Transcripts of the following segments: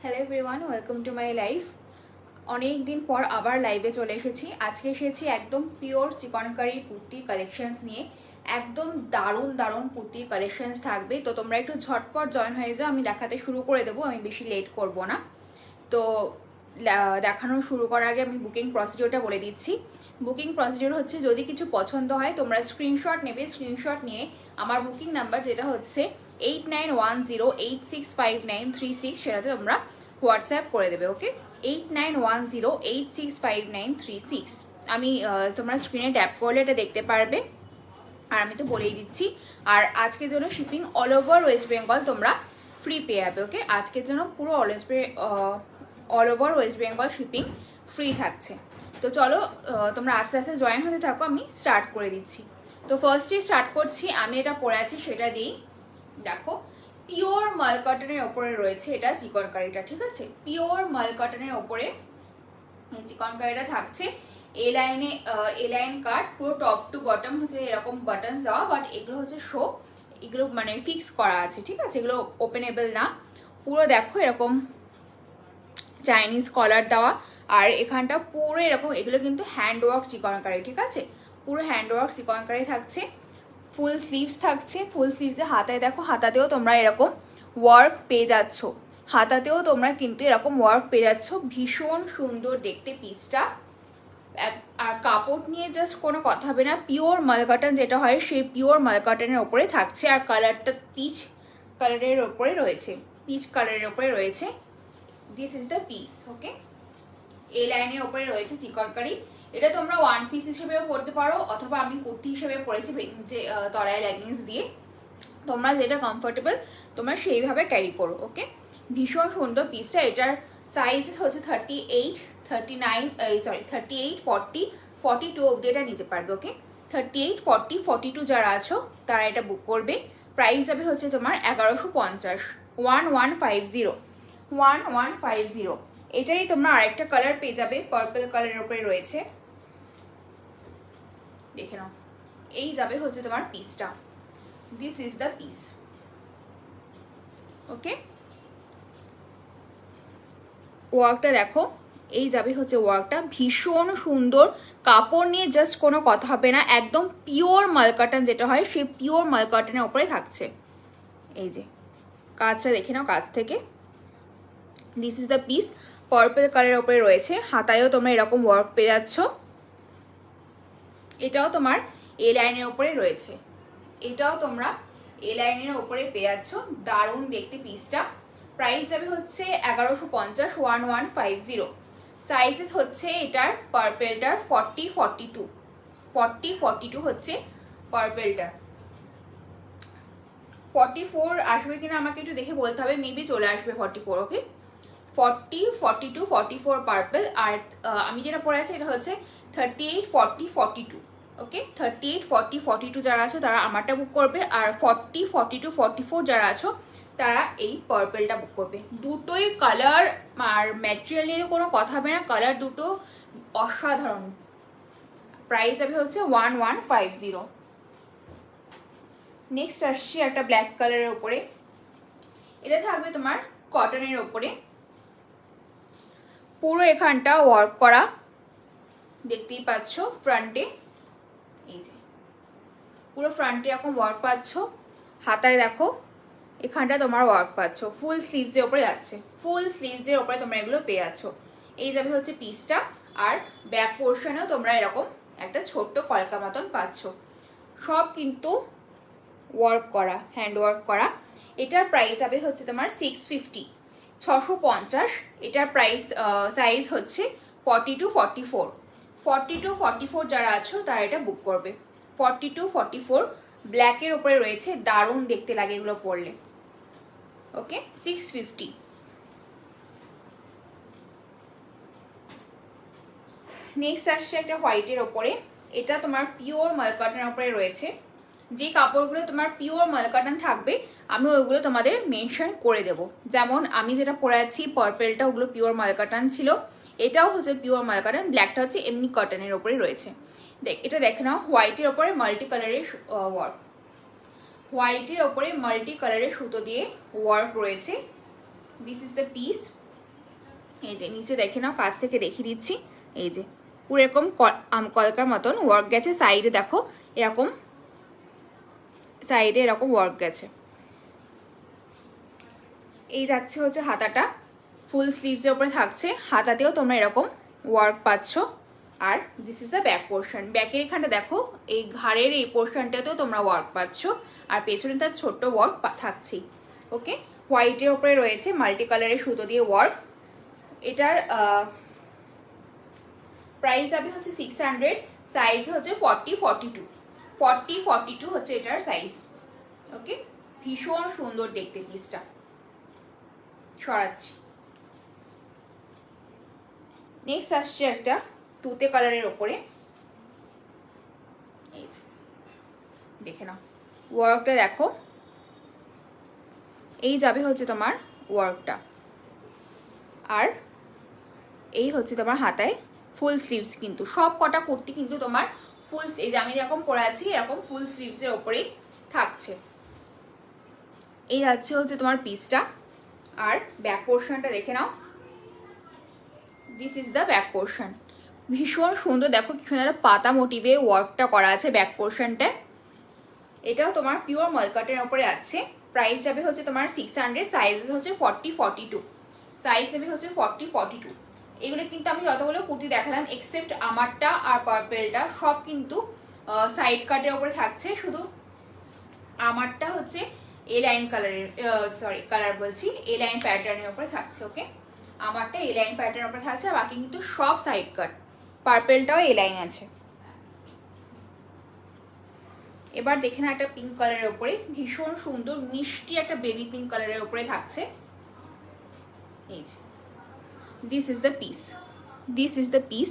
Hello everyone, welcome to my life. অনেক দিন পর আবার লাইভে চলে এসেছি। আজকে এসেছি একদম পিওর চিকনকারি কুর্তি কালেকশনস নিয়ে। একদম দারুণ দারুণ কুর্তির কালেকশনস থাকবে, তো তোমরা একটু ঝটপট জয়েন হয়ে যাও। আমি দেখাতে শুরু করে দেবো, আমি বেশি লেট করব না। তো দেখানো শুরু করার আগে আমি বুকিং প্রসিডিওরটা বলে দিচ্ছি। বুকিং প্রসিডিওর হচ্ছে, যদি কিছু পছন্দ হয় তোমরা স্ক্রিনশট নেবে। স্ক্রিনশট নিয়ে আমার বুকিং নাম্বার যেটা হচ্ছে 8910865936, সেটাতে তোমরা হোয়াটসঅ্যাপ করে দেবে। ওকে, 8910865936 আমি তোমরা স্ক্রিনে ট্যাপ করলে এটা দেখতে পারবে। আর আমি তো বলেই দিচ্ছি, আর আজকের জন্য shipping all over West Bengal তোমরা ফ্রি পেয়ে যাবে। ওকে, আজকের জন্য পুরো all over West Bengal shipping free থাকছে। তো চলো তোমরা আস্তে আস্তে জয়েন হতে থাকো, আমি স্টার্ট করে দিচ্ছি। তো ফার্স্টে স্টার্ট করছি, আমি এটা পরে আছি সেটা দিই। দেখো, পিওর মাল কটনের ওপরে রয়েছে এটা চিকনকারিটা, ঠিক আছে? পিওর মাল কটনের ওপরে চিকনকারিটা থাকছে। এ লাইন কাট, পুরো টপ টু বটম হচ্ছে এরকম বাটনস দেওয়া, বাট এগুলো হচ্ছে শো, এগুলো মানে ফিক্স করা আছে, ঠিক আছে? এগুলো ওপেনেবল না। পুরো দেখো এরকম চাইনিজ কলার দেওয়া, আর এখানটা পুরো এরকম, এগুলো কিন্তু হ্যান্ডওয়ার্ক চিকনকারি, ঠিক আছে? পুরো হ্যান্ডওয়ার্ক চিকনকারি থাকছে। ফুল স্লিভস থাকছে। ফুল স্লিভসে হাতায় দেখো, হাতাতেও তোমরা এরকম ওয়ার্ক পেয়ে যাচ্ছ। হাতাতেও তোমরা কিন্তু এরকম ওয়ার্ক পেয়ে যাচ্ছ। ভীষণ সুন্দর দেখতে পিসটা। আর কাপড় নিয়ে জাস্ট কোনো কথা হবে না। পিওর মালকটন যেটা হয়, সেই পিওর মালকটনের ওপরে থাকছে। আর কালারটা পিচ কালারের ওপরে রয়েছে, পিচ কালারের ওপরে রয়েছে। This is the piece. Okay, এ লাইনের ওপরে রয়েছে চিকনকারি। এটা তোমরা ওয়ান পিস হিসেবেও পরতে পারো, অথবা আমি কুর্তি হিসেবে পরেছি যে তলায় লেগিংস দিয়ে। তোমরা যেটা কমফোর্টেবল তোমরা সেইভাবে ক্যারি করো। ওকে, ভীষণ সুন্দর পিসটা। এটার সাইজ হচ্ছে 38, 39, 38, 40, 42 অব্দি এটা নিতে পারবে। ওকে, 38, 40, 42 যারা আছো তারা এটা বুক করবে। প্রাইস যাবে হচ্ছে তোমার 1150, 1150, 1150। এটারই তোমরা আরেকটা কালার পেয়ে যাবে, পার্পল কালারের উপরে রয়েছে, দেখে নাও। এই যাবে হচ্ছে তোমার পিসটা। This is the piece. Okay, ওয়ার্কটা দেখো, এই যাবে হচ্ছে ওয়ার্কটা। ভীষণ সুন্দর কাপড় নিয়ে জাস্ট কোনো কথা হবে না। একদম পিওর মালকটন যেটা হয়, সেই পিওর মালকটনের উপরে থাকছে। এই যে কাজটা দেখে নাও কাছ থেকে। This is the piece. Purple কালারের উপরে রয়েছে। হাতায়ও তোমরা এরকম ওয়ার্ক পেয়ে যাচ্ছ। এটাও তোমার এ লাইনের উপরে রয়েছে। এটাও তোমরা এ লাইনের উপরে পেয়ে যাচ্ছ। দারুণ দেখতে পিসটা। প্রাইস যাবে হচ্ছে 1150, 1150। সাইজেস হচ্ছে এটার পার্পেলটার 40, 42, 40, 42 হচ্ছে পার্পেলটার। 44 আসবে কিনা আমাকে একটু দেখে বলতে হবে, মেবি চলে আসবে 44। ওকে, 40, 42, 44 পার্পল। আর আমি যেটা পরে আছি এটা হচ্ছে 38, 40, 42। ওকে, 38, 40, 42 যারা আছো তারা আমারটা বুক করবে, আর 40, 42, 44 যারা আছো তারা এই পার্পলটা বুক করবে। দুটোই কালার আর ম্যাটেরিয়াল নিয়ে কোনো কথা হবে না, কালার দুটো অসাধারণ। প্রাইস হবে হচ্ছে 1150। নেক্সট আসছে একটা ব্ল্যাক কালারের ওপরে। এটা থাকবে তোমার কটনের ওপরে। পুরো এখানটা ওয়ার্ক করা, দেখতেই পাচ্ছ ফ্রন্টে। এই যে পুরো ফ্রন্টে এরকম ওয়ার্ক পাচ্ছ। হাতায় দেখো এখানটা তোমার ওয়ার্ক পাচ্ছ। ফুল স্লিভসের ওপরে যাচ্ছে, ফুল স্লিভসের ওপরে তোমরা এগুলো পেয়ে যাচ্ছ। এই যাবে হচ্ছে পিসটা। আর ব্যাক পোর্শনেও তোমরা এরকম একটা ছোট্ট কলকা মতন পাচ্ছ। সব কিন্তু ওয়ার্ক করা, হ্যান্ড ওয়ার্ক করা। এটার প্রাইস যাবে হচ্ছে তোমার 650, 650। এটার প্রাইস সাইজ হচ্ছে 42, 44, 42, 44 যারা আছো তারা এটা বুক করবে। 42, 44 ব্ল্যাকের উপরে রয়েছে। দারুণ দেখতে লাগে এগুলো পরলে। ওকে, 650। নেক্সট আসছে একটা হোয়াইটের ওপরে। এটা তোমার পিওর মালকটনের ওপরে রয়েছে। যে কাপড়গুলো তোমার পিওর মালকটন থাকবে আমি ওইগুলো তোমাদের মেনশন করে দেব। যেমন আমি যেটা পরে আছি পার্পেলটা, ওগুলো পিওর মালকটন ছিল। এটাও হচ্ছে পিওর মালকটন। ব্ল্যাকটা হচ্ছে এমনি কটনের ওপরে রয়েছে। এটা দেখে নাও, হোয়াইটের ওপরে মাল্টি কালারের ওয়ার্ক। হোয়াইটের ওপরে মাল্টি কালারের সুতো দিয়ে ওয়ার্ক রয়েছে। This is the piece. এই যে নিচে দেখে নাও, কাছ থেকে দেখিয়ে দিচ্ছি। এই যে পুরো এরকম কলকার মতন ওয়ার্ক গেছে। সাইডে দেখো এরকম, সাইডে এরকম ওয়ার্ক গেছে। এই যাচ্ছে হচ্ছে হাতাটা, ফুল স্লিভসের উপরে থাকছে। হাতাতেও তোমরা এরকম ওয়ার্ক পাচ্ছ। আর this is the back portion. ব্যাকের এখানটা দেখো, এই ঘাড়ের এই পোর্শনটাতেও তোমরা ওয়ার্ক পাচ্ছ। আর পেছনে তার ছোট্ট ওয়ার্ক থাকছেই। ওকে, হোয়াইটের ওপরে রয়েছে মাল্টি কালারের সুতো দিয়ে ওয়ার্ক। এটার প্রাইস হবে হচ্ছে 600, সাইজ হচ্ছে 40-42 হচ্ছে এটার সাইজ। ওকে, ভীষণ সুন্দর দেখতে পিসটা। সরাচ্ছি। নেক্সট আসছে একটা তুতে কালারের ওপরে। এই যে দেখে নাও, ওয়ার্কটা দেখো। এই যাবে হচ্ছে তোমার ওয়ার্কটা। আর এই হচ্ছে তোমার হাতায় ফুল স্লিভস, কিন্তু সব কটা কুর্তি কিন্তু তোমার ফুল, এই যে আমি যেরকম পরে আছি এরকম ফুল স্লিভসের ওপরেই থাকছে। এই যাচ্ছে হচ্ছে তোমার পিসটা। আর ব্যাক পোর্শনটা দেখে নাও, this is the back portion. ভীষণ সুন্দর, দেখো কি সুন্দর পাতা মোটিভে ওয়ার্কটা করা আছে ব্যাক পোর্শনটায়। এটাও তোমার পিওর মলকাটের ওপরে আছে। প্রাইস যাবে হচ্ছে তোমার 600, সাইজ হচ্ছে 40-42, সাইজ যাবে হচ্ছে 40-42। এগুলো কিন্তু আমি যতগুলো কুর্তি দেখালাম এক্সেপ্ট আমারটা আর পার্পেলটা, সব কিন্তু সাইড কাটের ওপরে থাকছে। শুধু আমারটা হচ্ছে এ লাইন কালারের, সরি কালার বলছি, এ লাইন প্যাটার্নের উপরে থাকছে। ওকে, আমারটা এ লাইন প্যাটার্নের উপরে থাকছে, আর বাকি কিন্তু সব সাইড কাট। পার্পেলটাও এ লাইন আছে। এবার দেখে না, একটা পিঙ্ক কালারের উপরে ভীষণ সুন্দর মিষ্টি একটা বেবি পিঙ্ক কালারের উপরে থাকছে। এই যে this is the piece, this is the piece.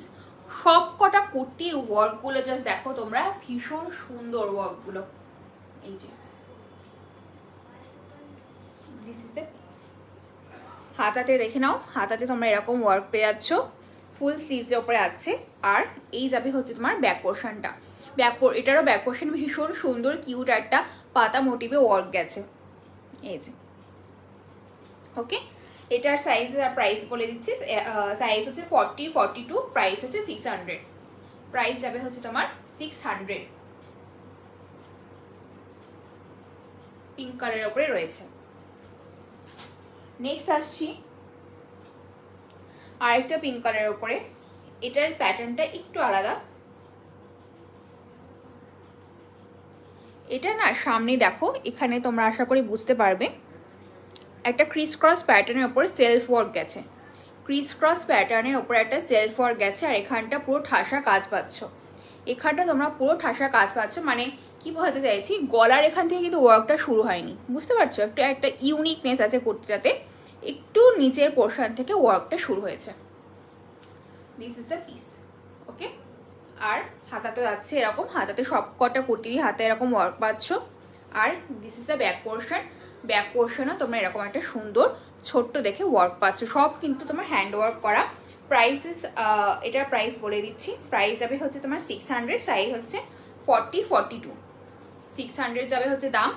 সব কটা কুর্তির ওয়ার্কগুলো জাস্ট দেখো তোমরা, ভীষণ সুন্দর ওয়ার্কগুলো। এই যে দিস ইজ দ্য পিস। হাতাতে দেখে নাও, হাতাতে তোমরা এরকম ওয়ার্ক পেয়ে যাচ্ছ, ফুল স্লিভসের ওপরে আছে। আর এই যাবে হচ্ছে তোমার ব্যাক পোর্শনটা। এটারও ব্যাক পোর্শন ভীষণ সুন্দর কিউট একটা পাতা মোটিভে ওয়ার্ক গেছে। এই যে ওকে, এটার সাইজ আর প্রাইস বলে দিচ্ছি। সাইজ হচ্ছে 40-42, প্রাইস হচ্ছে 600। প্রাইস যাবে হচ্ছে তোমার 600। পিঙ্ক কালারের ওপরে রয়েছে। নেক্সট আসছি আরেকটা পিঙ্ক কালারের ওপরে। এটার প্যাটার্নটা একটু আলাদা। এটা না সামনে দেখো, এখানে তোমরা আশা করি বুঝতে পারবে, একটা ক্রিস ক্রস প্যাটার্নের ওপরে সেলফ ওয়ার্ক গেছে। ক্রিস ক্রস প্যাটার্নের ওপরে একটা সেলফ ওয়ার্ক গেছে। আর এখানটা পুরো ঠাসা কাজ পাচ্ছ। এখানটা তোমরা পুরো ঠাসা কাজ পাচ্ছ, মানে কি বলতে চাইছি, গলার এখান থেকে কিন্তু ওয়ার্কটা শুরু হয়নি, বুঝতে পারছো? একটা ইউনিকনেস আছে কুর্তিটাতে, একটু নিচের পোর্শন থেকে ওয়ার্কটা শুরু হয়েছে। This is the piece. Okay, আর হাতাতে যাচ্ছে এরকম, হাতাতে সব কটা কুর্তিরই হাতে এরকম ওয়ার্ক পাচ্ছ। আর this is the back portion. Back পোর্শনও তোমরা এরকম একটা সুন্দর ছোট্ট দেখে ওয়ার্ক পাচ্ছ। সব কিন্তু তোমার হ্যান্ড ওয়ার্ক করা। প্রাইসেস, এটার প্রাইস বলে দিচ্ছি। প্রাইস যাবে হচ্ছে তোমার 600, সাইজ হচ্ছে 40-42। 600 যাবে হচ্ছে দাম,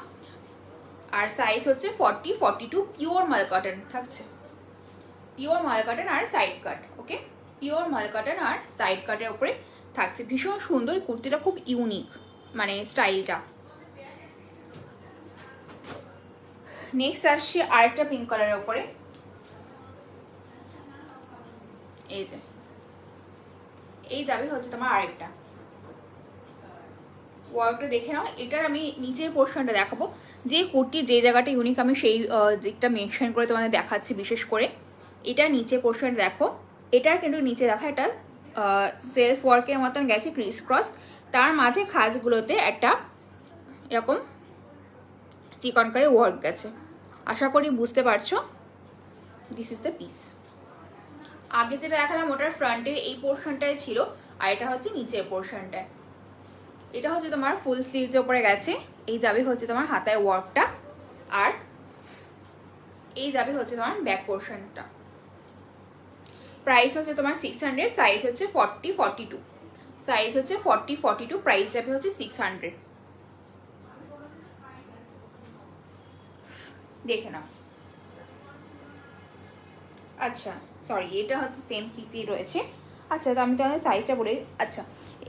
আর সাইজ হচ্ছে 40-42। পিওর মাল কটন থাকছে, পিওর মাল কটন আর সাইড কাট। ওকে, পিওর মাল কটন আর সাইড কাটের উপরে থাকছে। ভীষণ সুন্দর কুর্তিটা, খুব ইউনিক মানে স্টাইলটা। নেক্সট আসছে আরেকটা পিঙ্ক কালারের উপরে। এই যে এই যাবে হচ্ছে তোমার আরেকটা ওয়ার্কটা দেখে নাও। এটার আমি নিচের পোর্শনটা দেখাবো, যে কুর্তির যে জায়গাটা ইউনিক আমি সেই দিকটা মেনশন করে তোমাদের দেখাচ্ছি। বিশেষ করে এটার নিচের পোর্শনটা দেখো, এটার কিন্তু নিচে দেখা এটা সেলফ ওয়ার্কের মতন গেছে ক্রিস ক্রস। তার মাঝে খাজগুলোতে একটা এরকম চিকন করে ওয়ার্ক গেছে। আশা করি বুঝতে পারছো। This is the piece. আগে যেটা দেখালাম ওটার ফ্রন্টের এই পোর্শনটাই ছিল, আর এটা হচ্ছে নিচের পোর্শনটায়। এটা হচ্ছে তোমার ফুল স্লিভসের উপরে গেছে। এই যাবে হচ্ছে তোমার হাতায় ওয়ার্কটা, আর এই যাবে হচ্ছে তোমার ব্যাক পোর্শনটা। প্রাইস হচ্ছে তোমার 600, সাইজ হচ্ছে 40-42, সাইজ হচ্ছে 40-42। প্রাইস যাবে হচ্ছে 600। দেখে নাও। আচ্ছা সরি, এটা হচ্ছে সেম পিসই রয়েছে। আচ্ছা তো আমি তোমাদের সাইজটা বলে, আচ্ছা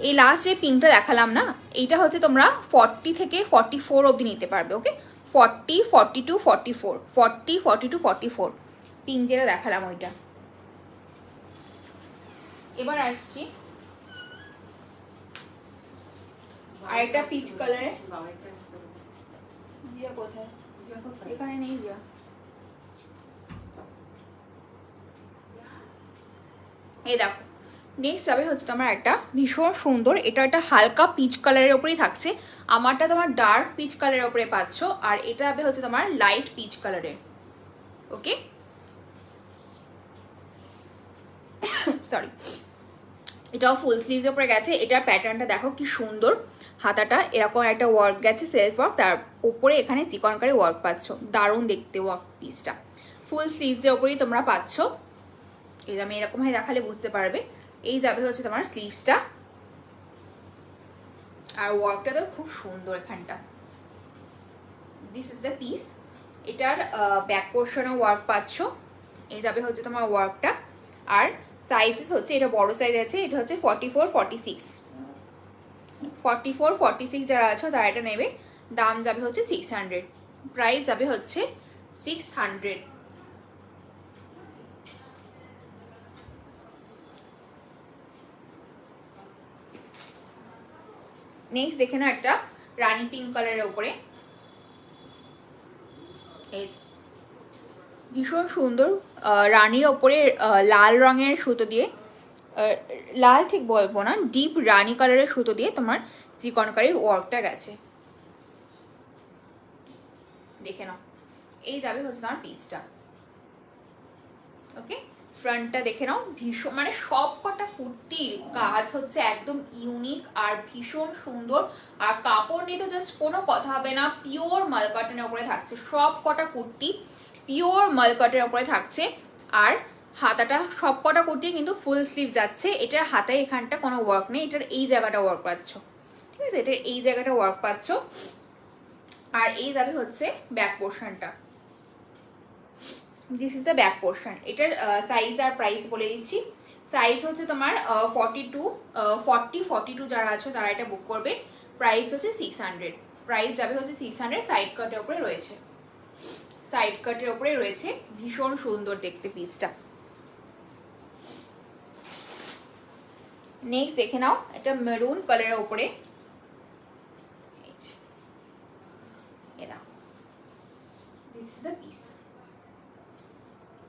এই লাস্ট যে পিঙ্কটা দেখালাম না, এইটা হচ্ছে তোমরা 40 থেকে 44 অবধি নিতে পারবে। ওকে, 40, 42, 44, 40, 42, 44 পিঙ্ক যেটা দেখালাম ওইটা। এবার আসছি আরেকটা পিচ কালারে। জিয়া কোথায়? এখানে নেই জিয়া। এই দেখো নেক্সট যাবে হচ্ছে তোমার একটা ভীষণ সুন্দর, এটা একটা হালকা পিচ কালারের ওপরেই থাকছে। আমারটা তোমার ডার্ক পিচ কালারের ওপরে পাচ্ছ, আর এটা যাবে হচ্ছে তোমার লাইট পিচ কালারের। ওকে সরি, এটাও ফুল স্লিভস ওপরে গেছে। এটার প্যাটার্নটা দেখো কি সুন্দর, হাতাটা এরকম একটা ওয়ার্ক গেছে, সেলফ ওয়ার্ক, তার উপরে এখানে চিকনকারি ওয়ার্ক পাচ্ছ, দারুণ দেখতে ওয়ার্ক পিসটা। ফুল স্লিভসের ওপরেই তোমরা পাচ্ছ। এই আমি এরকম ভাবে দেখালে বুঝতে পারবে। এই যাবে হচ্ছে তোমার স্লিভসটা, আর ওয়ার্কটা তো খুব সুন্দর এখানটা। This is the piece. এটার ব্যাক পোর্শনে ওয়ার্ক পাচ্ছ, এই যাবে হচ্ছে তোমার ওয়ার্কটা। আর সাইজেস হচ্ছে, এটা বড় সাইজ আছে, এটা হচ্ছে 44, 46, 44, 46 যারা আছো তারা এটা নেবে। দাম যাবে হচ্ছে 600, প্রাইস যাবে হচ্ছে 600। নেক্সট দেখে নাও একটা রানী পিঙ্ক কালারের উপরে, এই ভীষণ সুন্দর রানীর ওপরে লাল রঙের সুতো দিয়ে, লাল ঠিক বলবো না, ডিপ রানী কালারের সুতো দিয়ে তোমার চিকনকারি ওয়ার্কটা গেছে, দেখে নাও। এই যাবে হচ্ছে তোমার পিসটা। ওকে, ফ্রন্টটা দেখে নাও, ভীষণ মানে সব কটা কুর্তির কাজ হচ্ছে একদম ইউনিক আর ভীষণ সুন্দর। আর কাপড় নিয়ে তো জাস্ট কোনো কথা হবে না, পিওর মালকটনের উপরে থাকছে সব কটা কুর্তি, পিওর মালকটের উপরে থাকছে। আর হাতাটা সব কটা কুর্তি কিন্তু ফুল স্লিভ যাচ্ছে, এটার হাতায় এখানটা কোনো ওয়ার্ক নেই, এটার এই জায়গাটা ওয়ার্ক পাচ্ছ, ঠিক আছে, এটার এই জায়গাটা ওয়ার্ক পাচ্ছ। আর এই যাবে হচ্ছে ব্যাক পোর্শনটা, this is the back portion. এটার সাইজ আর প্রাইস বলে দিচ্ছি। সাইজ হচ্ছে তোমার 42, 40, 42 যারা আছো তারা এটা বুক করবে। প্রাইস হচ্ছে 600, প্রাইস যাবে হচ্ছে 600। সাইড কাটের ওপরে রয়েছে, সাইড কাটের ওপরে রয়েছে, ভীষণ সুন্দর দেখতে পিসটা। নেক্সট দেখে নাও এটা মেরুন কালারের ওপরে, দিস ইজ দ্য পিস।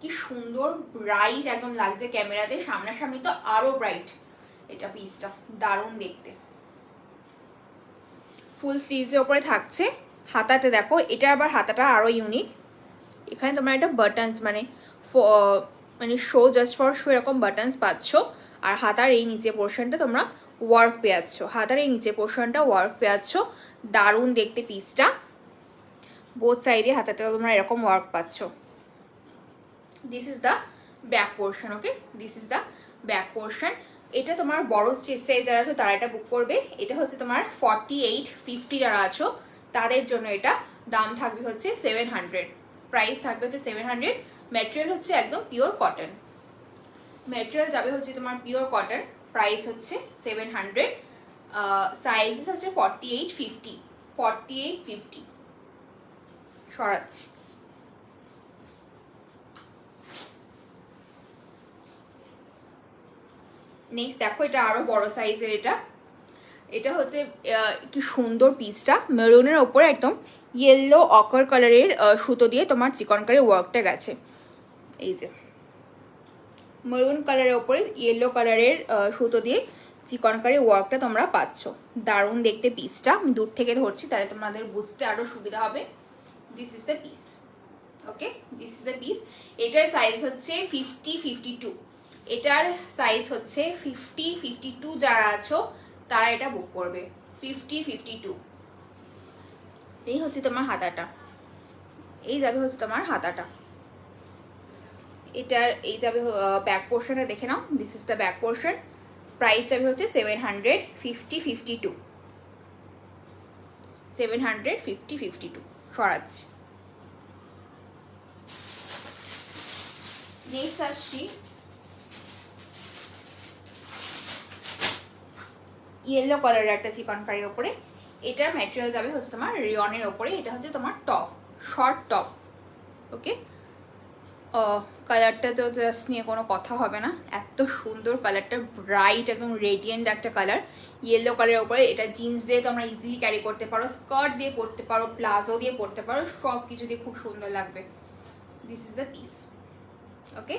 কি সুন্দর ব্রাইট একদম লাগছে ক্যামেরাতে, সামনাসামনি তো আরো ব্রাইট এটা পিসটা, দারুণ দেখতে। ফুল স্লিভসের ওপরে থাকছে, হাতাতে দেখো, এটা আবার হাতাটা আরো ইউনিক। এখানে তোমরা একটা বাটনস মানে শো জাস্ট ফর শো এরকম বাটনস পাচ্ছ। আর হাতার এই নিচে পোর্শনটা তোমরা ওয়ার্ক পেয়াচ্ছ, হাতার এই নিচে পোর্শনটা ওয়ার্ক পেয়াচ্ছ, দারুণ দেখতে পিসটা। বোথ সাইডে হাতাতে তোমরা এরকম ওয়ার্ক পাচ্ছ। This is the back portion. Okay, this is the back portion. এটা তোমার বড় সাইজ যারা আছো তারা এটা বুক করবে। এটা হচ্ছে তোমার 48, 50 যারা আছো তাদের জন্য এটা দাম থাকবে হচ্ছে 700, প্রাইস থাকবে হচ্ছে 700। ম্যাটেরিয়াল হচ্ছে একদম পিওর কটন, ম্যাটেরিয়াল যাবে হচ্ছে তোমার পিওর কটন, প্রাইস হচ্ছে 700। সাইজ হচ্ছে 48, 50, 48, 50 সরাচ্ছি। নেক্সট দেখো এটা আরো বড় সাইজের, এটা হচ্ছে কি সুন্দর পিসটা, মেরুনের ওপরে একদম ইয়েলো অকার কালারের সুতো দিয়ে তোমার চিকনকারি ওয়ার্কটা গেছে। এই যে মেরুন কালারের ওপরে ইয়েলো কালারের সুতো দিয়ে চিকনকারি ওয়ার্কটা তোমরা পাচ্ছ, দারুণ দেখতে পিসটা। আমি দূর থেকে ধরছি তাহলে তোমাদের বুঝতে আরো সুবিধা হবে। This is the piece. Okay, this is the piece. এটার সাইজ হচ্ছে 50, 52, এটার সাইজ হচ্ছে 50, 52 যারা আছো তারা এটা বুক করবে। 50, 52 এই হচ্ছে তোমার হাতাটা, এই যাবে হচ্ছে তোমার হাতাটা। এটার এই যাবে ব্যাক পোর্শনটা দেখে নাও, this is the back portion. Price যাবে হচ্ছে 700, 50, 52, 700, 50, 52 সরাচ্ছি। নেক্সট আসছি ইয়েলো কালারের একটা চিকনকারির ওপরে। এটার ম্যাটেরিয়াল যাবে হচ্ছে তোমার রিয়নের ওপরে। এটা হচ্ছে তোমার টপ, শর্ট টপ। ওকে, কালারটা তো জাস্ট নিয়ে কোনো কথা হবে না, এত সুন্দর কালারটা, ব্রাইট একদম রেডিয়েন্ট একটা কালার ইয়েলো কালারের ওপরে। এটা জিন্স দিয়ে তোমরা ইজিলি ক্যারি করতে পারো, স্কার্ট দিয়ে পরতে পারো, প্লাজো দিয়ে পরতে পারো, সব কিছু দিয়ে খুব সুন্দর লাগবে। This is the piece. Okay,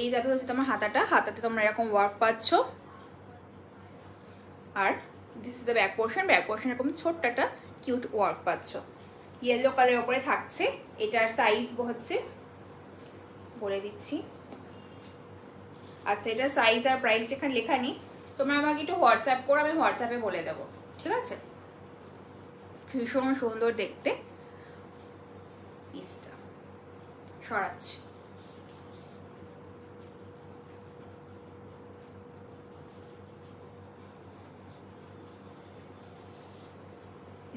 এই যাবে হচ্ছে তোমার হাতাটা, হাতাতে তোমরা এরকম ওয়ার্ক পাচ্ছ। আর this is the back portion, back portion এরকম ছোট্ট একটা কিউট ওয়ার্ক পাচ্ছ। ইয়েলো কালারের ওপরে থাকছে। এটার সাইজ হচ্ছে বলে দিচ্ছি। আচ্ছা, এটার সাইজ আর প্রাইস এখানে লেখা নেই, তোমরা আমাকে একটু হোয়াটসঅ্যাপ করো, আমি হোয়াটসঅ্যাপে বলে দেবো, ঠিক আছে? ভীষণ সুন্দর দেখতে পিসটা। সরাচ্ছি।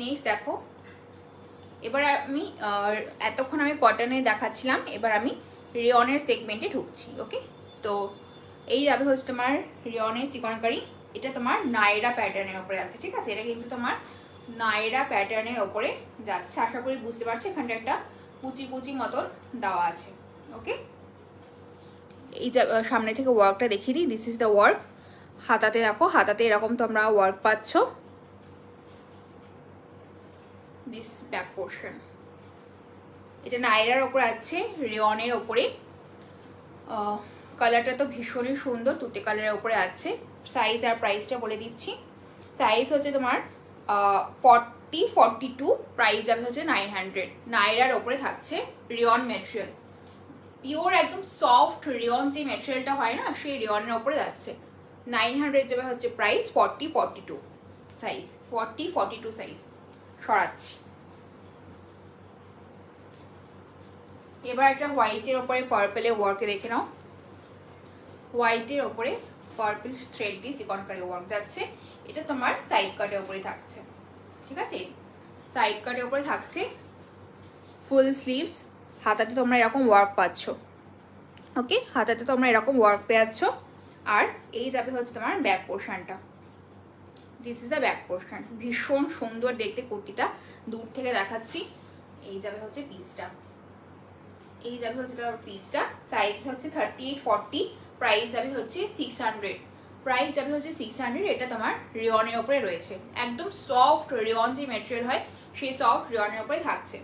নেক্সট দেখো, এবার আমি এতক্ষণ আমি কটনের দেখাচ্ছিলাম, এবার আমি রেয়নের সেগমেন্টে ঢুকছি। ওকে, তো এই যাবে হচ্ছে তোমার রেয়নের চিকনকারি। এটা তোমার নায়রা প্যাটার্নের ওপরে আছে, ঠিক আছে? এটা কিন্তু তোমার নায়রা প্যাটার্নের ওপরে যাচ্ছে, আশা করি বুঝতে পারছো। এখানটা একটা কুচি কুচি মতন দেওয়া আছে। ওকে, এই সামনে থেকে ওয়ার্কটা দেখিয়ে দিই। This is the work. হাতাতে দেখো, হাতাতে এরকম তোমরা ওয়ার্ক পাচ্ছ। দিস ব্যাক পোর্শন, এটা নায়রার ওপরে আছে, রেয়নের ওপরে। কালারটা তো ভীষণই সুন্দর, তুতে কালারের ওপরে আছে। সাইজ আর প্রাইসটা বলে দিচ্ছি। সাইজ হচ্ছে তোমার 40-42, প্রাইস যাবে হচ্ছে 900। নায়রার ওপরে থাকছে, রেয়ন ম্যাটেরিয়াল, পিওর একদম সফট রেয়ন যে ম্যাটেরিয়ালটা হয় না, সেই রেয়নের ওপরে যাচ্ছে। 900 যাবে হচ্ছে প্রাইস। 40-42 size, 40-42 size. সরাচ্ছি। এবার একটা হোয়াইটের ওপরে পার্পেলের ওয়ার্কে দেখে নাও। হোয়াইটের ওপরে পার্পল থ্রেড দিয়ে চিকনকারি ওয়ার্ক যাচ্ছে। এটা তোমার সাইড কাটের ওপরে থাকছে, ঠিক আছে? সাইড কাটের ওপরে থাকছে, ফুল স্লিভস। হাতাতে তোমরা এরকম ওয়ার্ক পাচ্ছ। ওকে, হাতাতে তোমরা এরকম ওয়ার্ক পেয়েছ। আর এই যাবে হচ্ছে তোমার ব্যাক পোর্শনটা। This is the back portion. ভীষণ সুন্দর দেখতে কুর্তিটা, দূর থেকে দেখাচ্ছি। এই যাবে হচ্ছে পিসটা, এই যাবে হচ্ছে তোমার পিসটা। সাইজ হচ্ছে 38-40, প্রাইস যাবে হচ্ছে 600। প্রাইস যাবে হচ্ছে 600। এটা তোমার রেয়নের ওপরে রয়েছে, একদম সফট রেয়ন যে ম্যাটেরিয়াল হয় সেই সফট রেয়নের ওপরে থাকছে।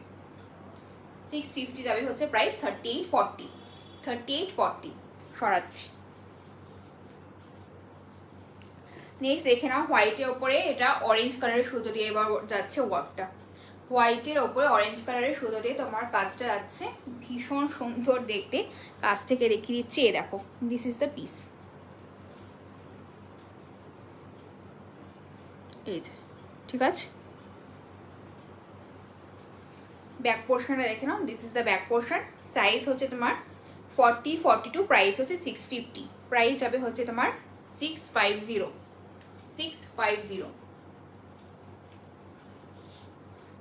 650 যাবে হচ্ছে প্রাইস। 38-40। সরাচ্ছি। নেক্সট দেখে নাও হোয়াইটের ওপরে, এটা অরেঞ্জ কালারের সুতো দিয়ে এবার যাচ্ছে ওয়ার্কটা। হোয়াইটের ওপরে অরেঞ্জ কালারের সুতো দিয়ে তোমার কাজটা যাচ্ছে, ভীষণ সুন্দর দেখতে। কাছ থেকে দেখিয়ে দিচ্ছি, এ দেখো, দিস ইজ দ্য পিস। এই যে, ঠিক আছে? ব্যাক পোর্শনটা দেখে নাও। This is the back portion. Size হচ্ছে তোমার 40-42, প্রাইস হচ্ছে 650। প্রাইস যাবে হচ্ছে তোমার 650।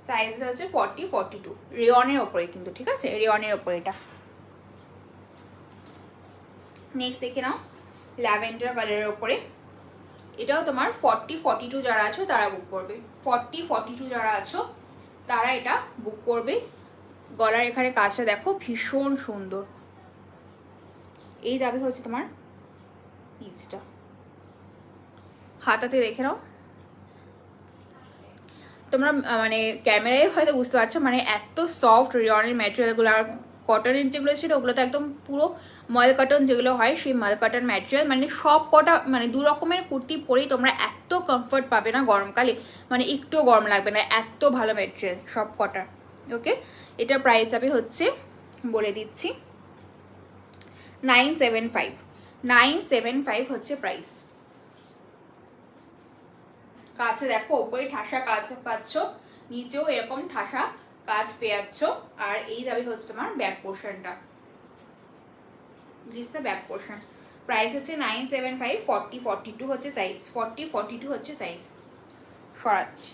সাইজ হচ্ছে 40-42, রেয়নের ওপরে কিন্তু, ঠিক আছে? রেয়নের ওপরে এটা। নেক্সট দেখে নাও ল্যাভেন্ডার কালারের ওপরে। এটাও তোমার 40-42 যারা আছো তারা বুক করবে। 40-42 যারা আছো তারা এটা বুক করবে। গলার এখানে কাজটা দেখো, ভীষণ সুন্দর। এই যাবে হচ্ছে তোমার পিসটা। হাতাতে দেখে নাও, তোমরা মানে ক্যামেরায় হয়তো বুঝতে পারছো, মানে এত সফট রেয়নের ম্যাটেরিয়ালগুলো। আর কটনের যেগুলো ছিল ওগুলো তো একদম পুরো মাল কটন যেগুলো হয়, সেই মাল কটন ম্যাটেরিয়াল। মানে সব কটা মানে দু রকমের কুর্তি পরেই তোমরা এত কমফর্ট পাবে না গরমকালে, মানে একটু গরম লাগবে না, এত ভালো ম্যাটেরিয়াল সব কটা। ওকে, এটা প্রাইস হবে হচ্ছে বলে দিচ্ছি 975 হচ্ছে প্রাইস। কাছে দেখো, ওপরে ঠাসা কাজ পাচ্ছ, নিচেও এরকম ঠাসা কাজ পেয়ে যাচ্ছ। আর এই যাবে হচ্ছে তোমার ব্যাক পোর্শনটা। This the back portion. Price হচ্ছে 975। 40-42 হচ্ছে সাইজ। 40-42 হচ্ছে সাইজ। সরাচ্ছি।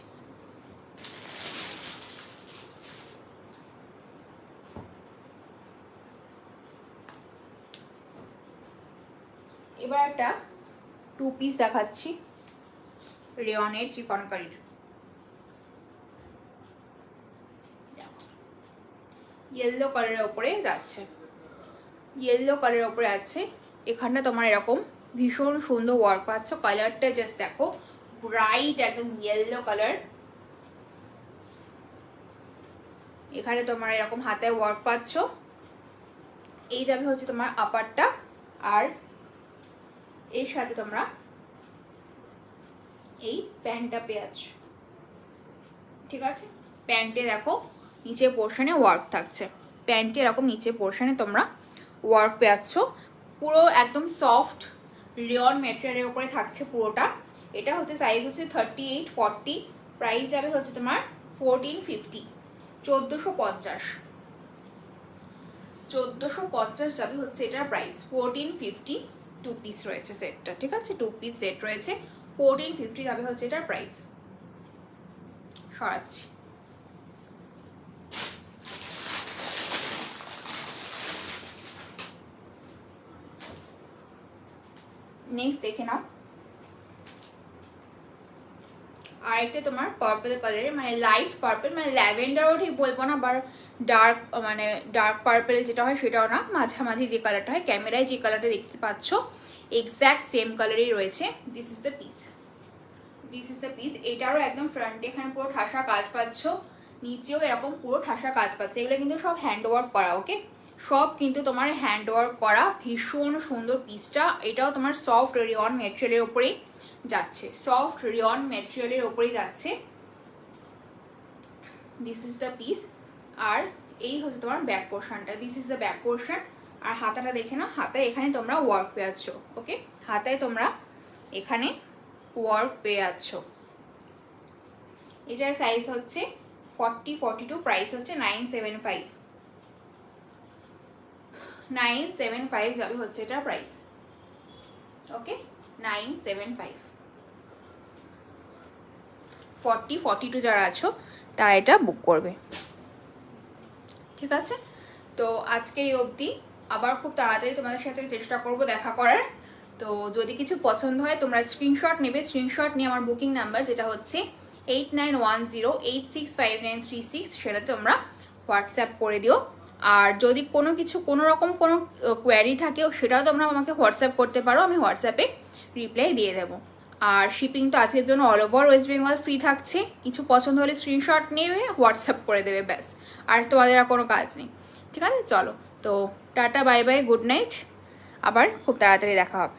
এবার একটা 2 পিস দেখাচ্ছি রেয়নের চিকনকারির। ইয়েলো কালারের ওপরে যাচ্ছে, ইয়েলো কালারের ওপরে আছে। এখানটা তোমার এরকম ভীষণ সুন্দর ওয়ার্ক পাচ্ছ। কালারটা জাস্ট দেখো, ব্রাইট একদম ইয়েলো কালার। এখানে তোমার এরকম হাতে ওয়ার্ক পাচ্ছ। এই যাবে হচ্ছে তোমার আপারটা, আর এর সাথে তোমরা এই প্যান্টটা পেয়ে আছো। ঠিক আছে, প্যান্টে দেখো নিচের পোর্শনে ওয়ার্ক থাকছে। প্যান্টে এরকম নিচের পোর্শনে তোমরা ওয়ার্ক পেয়েছ। পুরো একদম সফট রেয়ন ম্যাটেরিয়ালের উপরে থাকছে পুরোটা। এটা হচ্ছে সাইজ হচ্ছে 38-40, প্রাইস যাবে হচ্ছে তোমার 1450, 1450 যাবে হচ্ছে এটার প্রাইস। 1450 2 পিস রয়েছে সেটটা। ঠিক আছে, 2 পিস সেট রয়েছে, 1450 যাবে হচ্ছে এটার প্রাইস। সরাচ্ছি। নেক্সট দেখে নাও আরেকটা তোমার পার্পল কালারের, মানে লাইট পার্পল, মানে ল্যাভেন্ডারও ঠিক বলবো না, বা ডার্ক মানে ডার্ক পার্পল যেটা হয় সেটাও না, মাঝামাঝি যে কালারটা হয়। ক্যামেরায় যে কালারটা দেখতে পাচ্ছ এক্স্যাক্ট সেম কালারই রয়েছে। This is the piece, this is the piece. এটারও একদম ফ্রন্টে এখানে পুরো ঠাসা কাজ পাচ্ছ, নিচেও এরকম পুরো ঠাসা কাজ পাচ্ছ। এগুলো কিন্তু সব হ্যান্ড ওয়ার্ক করা, ওকে, সব কিন্তু তোমার হ্যান্ড ওয়ার্ক করা। ভীষণ সুন্দর পিসটা। এটাও তোমার সফট রেয়ন ম্যাটেরিয়ালের উপরেই যাচ্ছে, সফট রেয়ন ম্যাটেরিয়ালের উপরেই যাচ্ছে। This is the piece. আর এই হচ্ছে তোমার ব্যাক পোর্শনটা, this is the back portion. আর হাতাটা দেখে না, হাতায় এখানে তোমরা ওয়ার্ক পেয়ে যাচ্ছ। ওকে, হাতায় তোমরা এখানে ওয়ার্ক পেয়ে যাচ্ছ। এটার সাইজ হচ্ছে 40-42, প্রাইস হচ্ছে 975, 975 যাবে হচ্ছে এটা প্রাইস। ওকে, 975। 40-42 যারা আছো তারা এটা বুক করবে। ঠিক আছে, তো আজকে এই অবধি। আবার খুব তাড়াতাড়ি তোমাদের সাথে চেষ্টা করব দেখা করার। তো যদি কিছু পছন্দ হয় তোমরা স্ক্রিনশট নেবে, স্ক্রিনশট নিয়ে আমার বুকিং নাম্বার যেটা হচ্ছে 8910865936, সেটাতে তোমরা হোয়াটসঅ্যাপ করে দিও। আর যদি কোনো রকম কোনো কোয়ারি থাকে সেটাও তোমরা আমাকে হোয়াটসঅ্যাপ করতে পারো, আমি হোয়াটসঅ্যাপে রিপ্লাই দিয়ে দেবো। আর শিপিং তো আজকের জন্য all over West Bengal free থাকছে। কিছু পছন্দ হলে স্ক্রিনশট নেবে, হোয়াটসঅ্যাপ করে দেবে, ব্যাস। আর তোমাদের আর কোনো কাজ নেই। ঠিক আছে, চলো তো tata, bye bye, good night. আবার খুব তাড়াতাড়ি দেখা হবে।